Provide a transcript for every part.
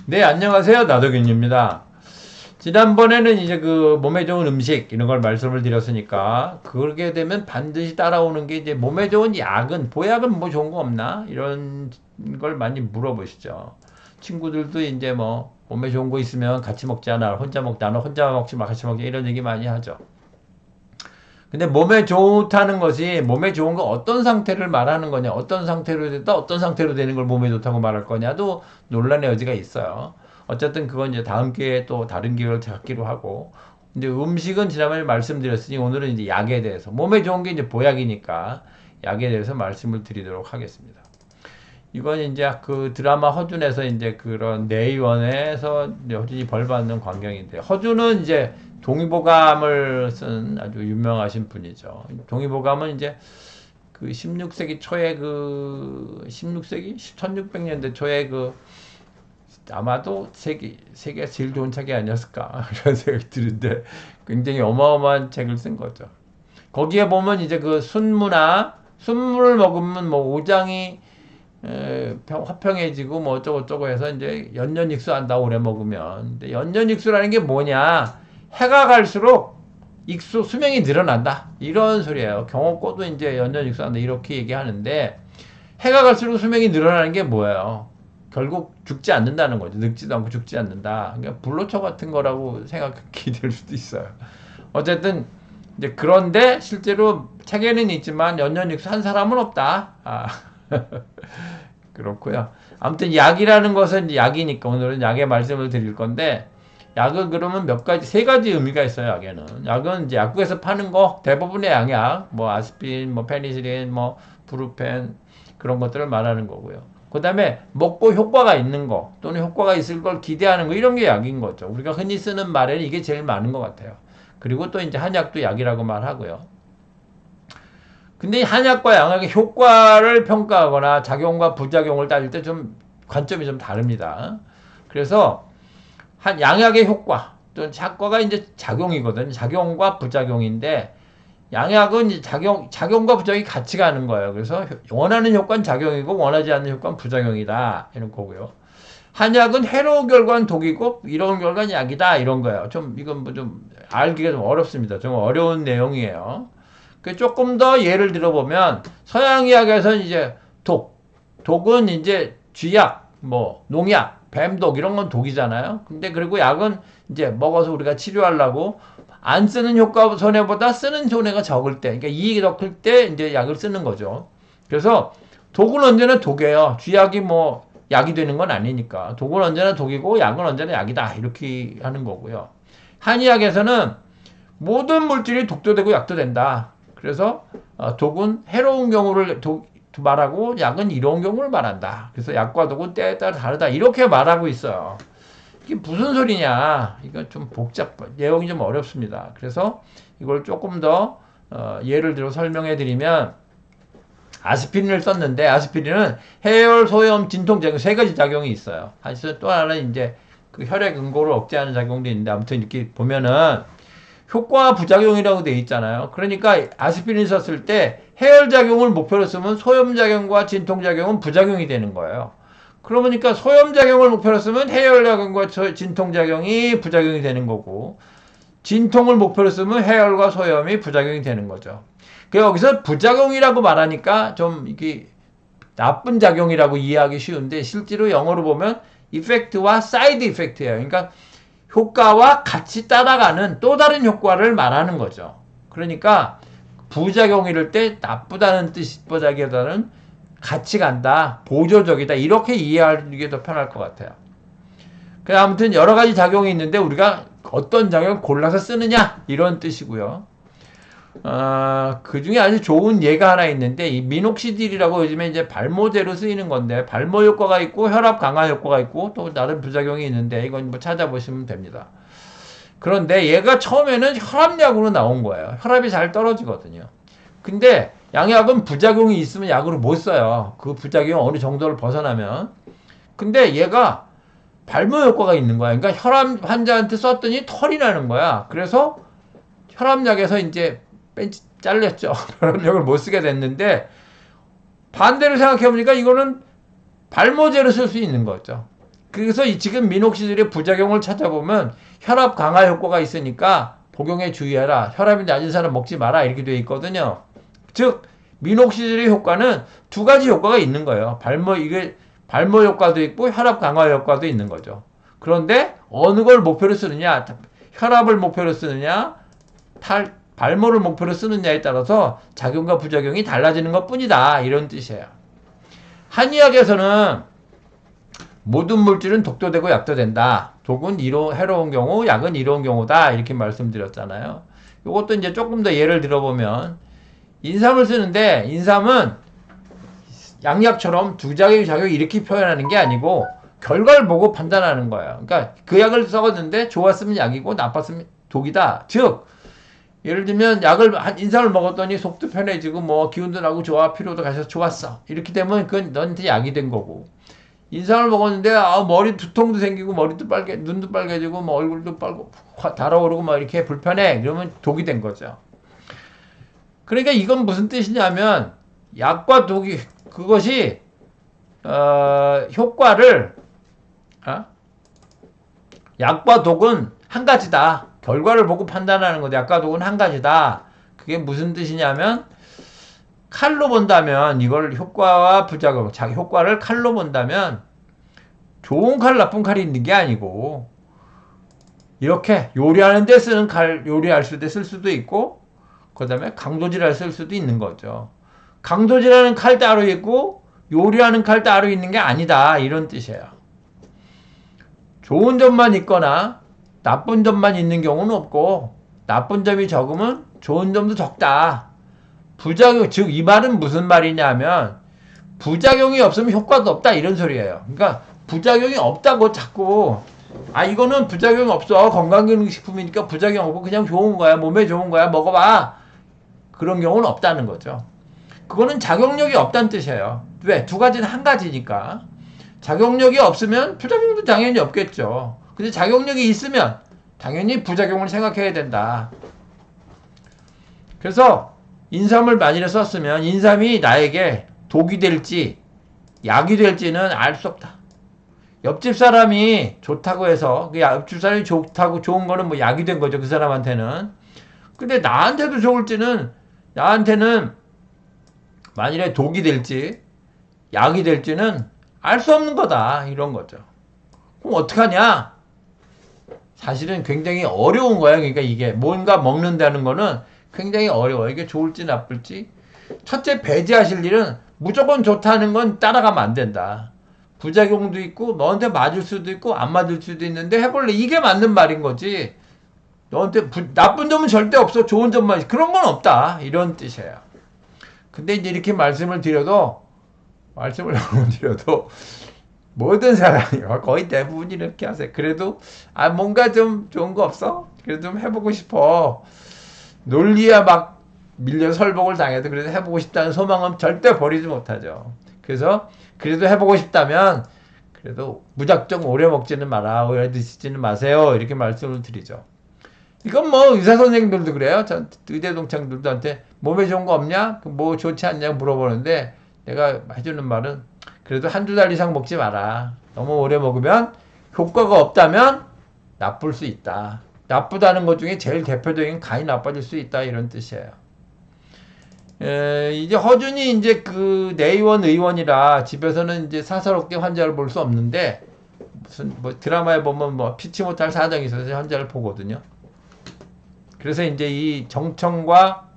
네, 안녕하세요. 나도균입니다. 지난번에는 이제 그 몸에 좋은 음식 이런 걸 말씀을 드렸으니까 그러게 되면 반드시 따라오는 게 이제 몸에 좋은 약은 보약은 뭐 좋은 거 없나? 이런 걸 많이 물어보시죠. 친구들도 이제 뭐 몸에 좋은 거 있으면 같이 먹잖아. 혼자 먹다. 나 혼자 먹지 마. 같이 먹자. 이런 얘기 많이 하죠. 근데 몸에 좋다는 것이 몸에 좋은 거 어떤 상태를 말하는 거냐, 어떤 상태로 됐다, 어떤 상태로 되는 걸 몸에 좋다고 말할 거냐도 논란의 여지가 있어요. 어쨌든 그건 이제 다음 기회에 또 다른 기회를 갖기로 하고. 근데 음식은 지난번에 말씀드렸으니 오늘은 이제 약에 대해서 몸에 좋은 게 이제 보약이니까 약에 대해서 말씀을 드리도록 하겠습니다. 이건 이제 그 드라마 허준에서 이제 그런 내의원에서 허준이 벌 받는 광경인데 허준은 이제 동의보감을 쓴 아주 유명하신 분이죠. 동의보감은 이제 그 16세기 초에 그 16세기 1600년대 초에 그 아마도 세계 제일 좋은 책이 아니었을까 이런 생각이 드는데 굉장히 어마어마한 책을 쓴 거죠. 거기에 보면 이제 그 순물을 먹으면 뭐 오장이 화평해지고 뭐 어쩌고저쩌고 해서 이제 연년익수한다 오래 먹으면. 근데 연년익수라는 게 뭐냐? 해가 갈수록 수명이 늘어난다 이런 소리예요. 경호고도 이제 연년익수한다 이렇게 얘기하는데 해가 갈수록 수명이 늘어나는 게 뭐예요? 결국 죽지 않는다는 거죠. 늙지도 않고 죽지 않는다. 그러니까 불로초 같은 거라고 생각이 될 수도 있어요. 어쨌든 이제 그런데 실제로 책에는 있지만 연년익수 한 사람은 없다. 그렇고요. 아무튼 약이라는 것은 약이니까 오늘은 약의 말씀을 드릴 건데 약은 그러면 세 가지 의미가 있어요. 약에는 약은 이제 약국에서 파는 거 대부분의 양약 뭐 아스피린, 뭐 페니실린, 뭐 브루펜 그런 것들을 말하는 거고요. 그 다음에 먹고 효과가 있는 거 또는 효과가 있을 걸 기대하는 거 이런 게 약인 거죠. 우리가 흔히 쓰는 말에는 이게 제일 많은 것 같아요. 그리고 또 이제 한약도 약이라고 말하고요. 근데 이 한약과 양약의 효과를 평가하거나 작용과 부작용을 따질 때 좀 관점이 좀 다릅니다. 그래서 양약의 효과 또는 작과가 이제 작용이거든. 작용과 부작용인데 양약은 이제 작용과 부작용이 같이 가는 거예요. 그래서 원하는 효과는 작용이고 원하지 않는 효과는 부작용이다 이런 거고요. 한약은 해로운 결과는 독이고 이로운 결과는 약이다 이런 거예요. 좀 이건 뭐 좀 알기가 좀 어렵습니다. 좀 어려운 내용이에요. 조금 더 예를 들어보면 서양의학에서는 이제 독은 이제 쥐약, 뭐 농약, 뱀독 이런 건 독이잖아요. 근데 그리고 약은 이제 먹어서 우리가 치료하려고 안 쓰는 효과 손해보다 쓰는 손해가 적을 때, 그러니까 이익이 더 클 때 이제 약을 쓰는 거죠. 그래서 독은 언제나 독이에요. 쥐약이 뭐 약이 되는 건 아니니까. 독은 언제나 독이고 약은 언제나 약이다 이렇게 하는 거고요. 한의학에서는 모든 물질이 독도 되고 약도 된다. 그래서 독은 해로운 경우를 말하고 약은 이로운 경우를 말한다. 그래서 약과 독은 때에 따라 다르다. 이렇게 말하고 있어요. 이게 무슨 소리냐? 이건 좀 내용이 좀 어렵습니다. 그래서 이걸 조금 더 예를 들어 설명해 드리면 아스피린을 썼는데 아스피린은 해열, 소염, 진통작용 세 가지 작용이 있어요. 사실 또 하나는 이제 그 혈액 응고를 억제하는 작용도 있는데 아무튼 이렇게 보면은 효과 부작용이라고 되어 있잖아요. 그러니까 아스피린 썼을 때 해열작용을 목표로 쓰면 소염작용과 진통작용은 부작용이 되는 거예요. 그러니까 소염작용을 목표로 쓰면 해열작용과 진통작용이 부작용이 되는 거고 진통을 목표로 쓰면 해열과 소염이 부작용이 되는 거죠. 여기서 부작용이라고 말하니까 좀 이게 나쁜 작용이라고 이해하기 쉬운데 실제로 영어로 보면 이펙트와 사이드 이펙트예요. 그러니까 효과와 같이 따라가는 또 다른 효과를 말하는 거죠. 그러니까 부작용 이럴 때 나쁘다는 뜻보다는 같이 간다, 보조적이다 이렇게 이해하는 게 더 편할 것 같아요. 아무튼 여러 가지 작용이 있는데 우리가 어떤 작용을 골라서 쓰느냐 이런 뜻이고요. 그 중에 아주 좋은 예가 하나 있는데 이 미녹시딜이라고 요즘에 이제 발모제로 쓰이는 건데 발모 효과가 있고 혈압 강화 효과가 있고 또 다른 부작용이 있는데 이건 뭐 찾아보시면 됩니다. 그런데 얘가 처음에는 혈압약으로 나온 거예요. 혈압이 잘 떨어지거든요. 근데 양약은 부작용이 있으면 약으로 못 써요. 그 부작용이 어느 정도를 벗어나면. 근데 얘가 발모 효과가 있는 거야. 그러니까 혈압 환자한테 썼더니 털이 나는 거야. 그래서 혈압약에서 이제 잘렸죠. 혈압약을 못 쓰게 됐는데 반대로 생각해보니까 이거는 발모제로 쓸 수 있는 거죠. 그래서 지금 미녹시딜의 부작용을 찾아보면 혈압 강화 효과가 있으니까 복용에 주의해라. 혈압이 낮은 사람 먹지 마라. 이렇게 되어 있거든요. 즉 미녹시딜의 효과는 두 가지 효과가 있는 거예요. 발모 효과도 있고 혈압 강화 효과도 있는 거죠. 그런데 어느 걸 목표로 쓰느냐, 혈압을 목표로 쓰느냐, 발모를 목표로 쓰느냐에 따라서 작용과 부작용이 달라지는 것뿐이다. 이런 뜻이에요. 한의학에서는 모든 물질은 독도 되고 약도 된다. 독은 해로운 경우, 약은 이로운 경우다. 이렇게 말씀드렸잖아요. 이것도 이제 조금 더 예를 들어보면 인삼을 쓰는데 인삼은 양약처럼 두 작용이 이렇게 표현하는 게 아니고 결과를 보고 판단하는 거예요. 그러니까 그 약을 써봤는데 좋았으면 약이고 나빴으면 독이다. 즉 예를 들면 인삼을 먹었더니 속도 편해지고 뭐 기운도 나고 좋아, 피로도 가셔서 좋았어. 이렇게 되면 그건 너한테 약이 된 거고, 인삼을 먹었는데 머리 두통도 생기고 머리도 눈도 빨개지고 뭐 얼굴도 빨고 달아오르고 막 이렇게 불편해. 그러면 독이 된 거죠. 그러니까 이건 무슨 뜻이냐면 약과 독이 그것이 효과를 약과 독은 한 가지다. 결과를 보고 판단하는 거다. 약과 독은 한 가지다. 그게 무슨 뜻이냐면 칼로 본다면 이걸 효과와 부작용, 자기 효과를 칼로 본다면 좋은 칼, 나쁜 칼이 있는 게 아니고 이렇게 요리하는 데 쓰는 칼, 요리할 때 쓸 수도 있고 그 다음에 강도질할 쓸 수도 있는 거죠. 강도질하는 칼 따로 있고 요리하는 칼 따로 있는 게 아니다. 이런 뜻이에요. 좋은 점만 있거나 나쁜 점만 있는 경우는 없고 나쁜 점이 적으면 좋은 점도 적다. 부작용, 즉 이 말은 무슨 말이냐면 부작용이 없으면 효과도 없다 이런 소리예요. 그러니까 부작용이 없다고 자꾸 이거는 부작용이 없어. 건강기능식품이니까 부작용 없고 그냥 좋은 거야. 몸에 좋은 거야. 먹어봐. 그런 경우는 없다는 거죠. 그거는 작용력이 없다는 뜻이에요. 왜? 두 가지는 한 가지니까. 작용력이 없으면 부작용도 당연히 없겠죠. 근데 작용력이 있으면 당연히 부작용을 생각해야 된다. 그래서 인삼을 만일에 썼으면 인삼이 나에게 독이 될지 약이 될지는 알 수 없다. 옆집 사람이 좋다고 해서 그 옆집 사람이 좋은 거는 뭐 약이 된 거죠. 그 사람한테는. 근데 나한테도 나한테는 만일에 독이 될지 약이 될지는 알 수 없는 거다. 이런 거죠. 그럼 어떡하냐? 사실은 굉장히 어려운 거야. 그러니까 이게 뭔가 먹는다는 거는 굉장히 어려워. 이게 좋을지 나쁠지. 첫째, 배제하실 일은 무조건 좋다는 건 따라가면 안 된다. 부작용도 있고 너한테 맞을 수도 있고 안 맞을 수도 있는데 해볼래. 이게 맞는 말인 거지. 너한테 나쁜 점은 절대 없어. 좋은 점만 있어. 그런 건 없다. 이런 뜻이에요. 근데 이제 이렇게 말씀을 드려도 모든 사람이 거의 대부분이 이렇게 하세요. 그래도 뭔가 좀 좋은 거 없어? 그래도 좀 해보고 싶어. 논리야 막 밀려 설복을 당해도 그래도 해보고 싶다는 소망은 절대 버리지 못하죠. 그래서 그래도 해보고 싶다면 그래도 무작정 오래 먹지는 마라. 오래 드시지는 마세요. 이렇게 말씀을 드리죠. 이건 뭐 의사 선생님들도 그래요. 전 의대 동창들한테 몸에 좋은 거 없냐? 뭐 좋지 않냐 물어보는데 내가 해주는 말은 그래도 한두 달 이상 먹지 마라. 너무 오래 먹으면 효과가 없다면 나쁠 수 있다. 나쁘다는 것 중에 제일 대표적인 간이 나빠질 수 있다. 이런 뜻이에요. 이제 허준이 이제 그 내의원 의원이라 집에서는 이제 사사롭게 환자를 볼 수 없는데 무슨 뭐 드라마에 보면 뭐 피치 못할 사정이 있어서 환자를 보거든요. 그래서 이제 이 정청과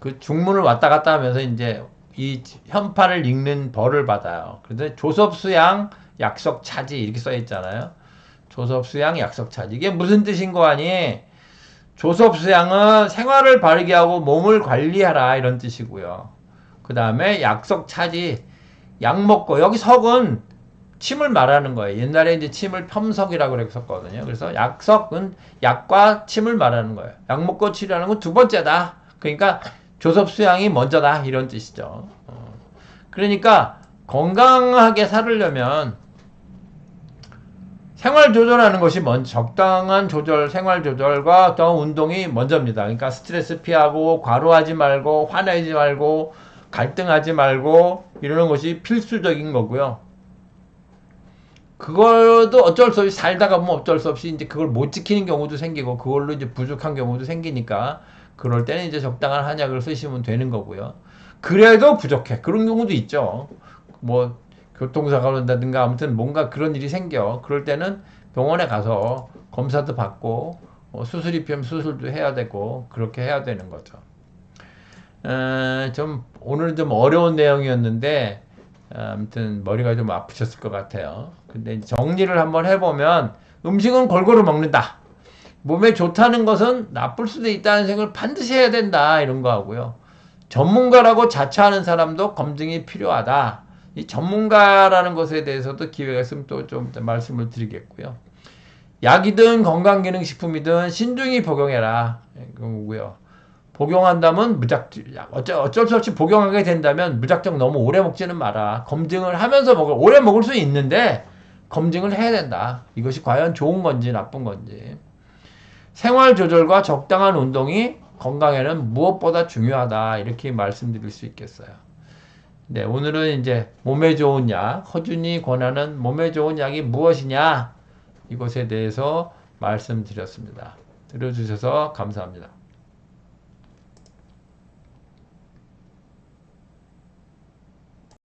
그 중문을 왔다 갔다 하면서 이제 이 현판을 읽는 벌을 받아요. 그래서 조섭수양 약속차지 이렇게 써 있잖아요. 조섭수양 약속차지. 이게 무슨 뜻인 거 아니? 조섭수양은 생활을 바르게 하고 몸을 관리하라 이런 뜻이고요. 그 다음에 약속차지. 약 먹고 여기 석은 침을 말하는 거예요. 옛날에 이제 침을 펌석이라고 그랬었거든요. 그래서 약석은 약과 침을 말하는 거예요. 약 먹고 치료하는 건 두 번째다. 그러니까 조섭수양이 먼저다 이런 뜻이죠. 그러니까 건강하게 살으려면 생활 조절하는 것이 먼저, 적당한 조절, 생활 조절과 또 운동이 먼저입니다. 그러니까 스트레스 피하고 과로하지 말고 화내지 말고 갈등하지 말고 이러는 것이 필수적인 거고요. 그걸도 어쩔 수 없이 살다가 보면 어쩔 수 없이 이제 그걸 못 지키는 경우도 생기고 그걸로 이제 부족한 경우도 생기니까 그럴 때는 이제 적당한 한약을 쓰시면 되는 거고요. 그래도 부족해. 그런 경우도 있죠. 뭐 교통사고가 난다든가 아무튼 뭔가 그런 일이 생겨. 그럴 때는 병원에 가서 검사도 받고 수술이 필요하면 수술도 해야 되고 그렇게 해야 되는 거죠. 좀 오늘은 좀 어려운 내용이었는데 아무튼 머리가 좀 아프셨을 것 같아요. 근데 정리를 한번 해보면 음식은 골고루 먹는다. 몸에 좋다는 것은 나쁠 수도 있다는 생각을 반드시 해야 된다. 이런 거 하고요. 전문가라고 자처하는 사람도 검증이 필요하다. 이 전문가라는 것에 대해서도 기회가 있으면 또 좀 말씀을 드리겠고요. 약이든 건강기능식품이든 신중히 복용해라. 그거고요. 복용한다면 어쩔 수 없이 복용하게 된다면 무작정 너무 오래 먹지는 마라. 검증을 하면서 오래 먹을 수 있는데 검증을 해야 된다. 이것이 과연 좋은 건지 나쁜 건지. 생활 조절과 적당한 운동이 건강에는 무엇보다 중요하다. 이렇게 말씀드릴 수 있겠어요. 네, 오늘은 이제 몸에 좋은 약, 허준이 권하는 몸에 좋은 약이 무엇이냐? 이것에 대해서 말씀드렸습니다. 들어주셔서 감사합니다.